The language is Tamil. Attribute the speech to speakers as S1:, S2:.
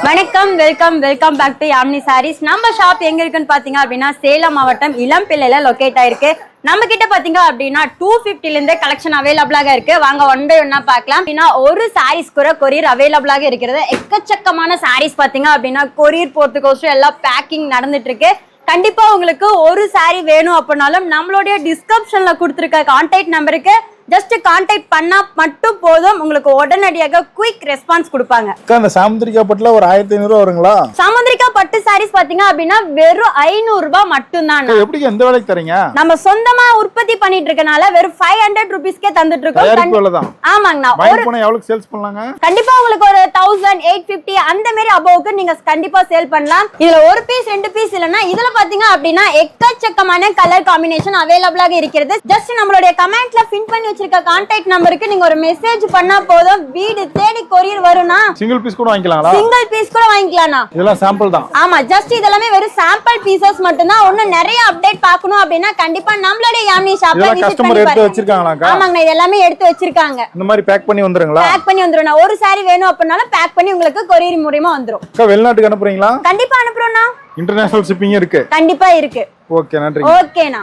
S1: வணக்கம், welcome back to Yamini Sarees. நம்ம ஷாப் எங்க இருக்குன்னு பாத்தீங்க அப்படின்னா சேலம் மாவட்டம் இளம்பிள்ளையில லொகேட் ஆயிருக்கு. நம்ம கிட்ட பாத்தீங்க அப்படின்னா 250 இருந்தே கலெக்ஷன் அவைலபிளாக இருக்கு. வாங்க ஒன் பை ஒன்னா பார்க்கலாம். அப்படின்னா ஒரு சாரீஸ் கூட கொரியர் அவைலபிளாக இருக்கிறது. எக்கச்சக்கமான சாரீஸ் பாத்தீங்க அப்படின்னா கொரியர் போறதுக்கோசரம் எல்லாம் பேக்கிங் நடந்துட்டு இருக்கு. கண்டிப்பா உங்களுக்கு ஒரு சாரி வேணும் அப்படின்னாலும் நம்மளுடைய டிஸ்கிரிப்ஷன்ல கொடுத்துருக்க கான்டாக்ட் நம்பருக்கு ஜஸ்ட் கான்டாக்ட் பண்ணா மட்டும் போதும். உங்களுக்கு உடனடியாக குயிக் ரெஸ்பான்ஸ் கொடுப்பாங்க.
S2: அந்த சாமுந்திரிகா பட்டுல ஒரு 1500 வருங்களா?
S1: சாமுந்திரிகா பட்டு சாரீஸ் பாத்தீங்க அப்படின்னா வெறும் 500 ரூபாய் மட்டும் தான்.
S2: எப்படி எந்த விலைக்கு தரீங்க?
S1: நம்ம சொந்தமா உற்பத்தி பண்ணிட்டு இருக்கனால வெறும் 500 ரூபீஸ்க்கே தந்துட்டு இருக்கோம். ஆமாங்கண்ணா.
S2: எவ்வளவு சேல்ஸ் பண்ணலாங்க?
S1: கண்டிப்பா உங்களுக்கு ஒரு 1000 850 அந்த மாதிரி அபோவுக்கு நீங்க கண்டிப்பா சேல் பண்ணலாம். இதுல ஒரு பீஸ் 2 பீஸ் இல்லனா இதுல பாத்தீங்க அப்படின்னா எக்கச்சக்கமான கலர் காம்பினேஷன் அவைலபிளாக இருக்கிறது. ஜஸ்ட் நம்மளுடைய கமெண்ட்ல பின் பண்ணி வச்சிருக்க கான்டாக்ட் நம்பருக்கு நீங்க ஒரு மெசேஜ் பண்ணா போதும், வீடு தேடி கொரியர் வரும்னா.
S2: சிங்கிள் பீஸ் கூட வாங்கிக்கலாம்ல?
S1: சிங்கிள் பீஸ் கூட வாங்கிக்கலாம்னா.
S2: இதெல்லாம் சாம்பிள் தான்.
S1: ஆமா, ஜஸ்ட் இதெல்லாம் வெறும் சாம்பிள் பீசஸ் மட்டும் தான். இன்னும் நிறைய அப்டேட் பார்க்கணும் அப்படினா கண்டிப்பா நம்மளுடைய யாமினி ஷாப்பை விசிட் பண்ணி
S2: எடுத்து வச்சிருக்காங்களாங்க?
S1: ஆமாங்க, இது எல்லாமே எடுத்து வச்சிருக்காங்க.
S2: இந்த மாதிரி பேக் பண்ணி வந்துருங்களா?
S1: பேக் பண்ணி வந்துரும்னா. ஒரு சாரி வேணும் அப்படினாலும் பேக் பண்ணி உங்களுக்கு கொரியர் மூலமா வந்துரும்.
S2: வெளிநாட்டுக்கு அனுப்புறீங்களா?
S1: கண்டிப்பா அனுப்புறோம்னா.
S2: இன்டர்நேஷனல் ஷிப்பிங் இருக்கு?
S1: கண்டிப்பா இருக்கு.
S2: ஓகே, நன்றி.
S1: ஓகேனா.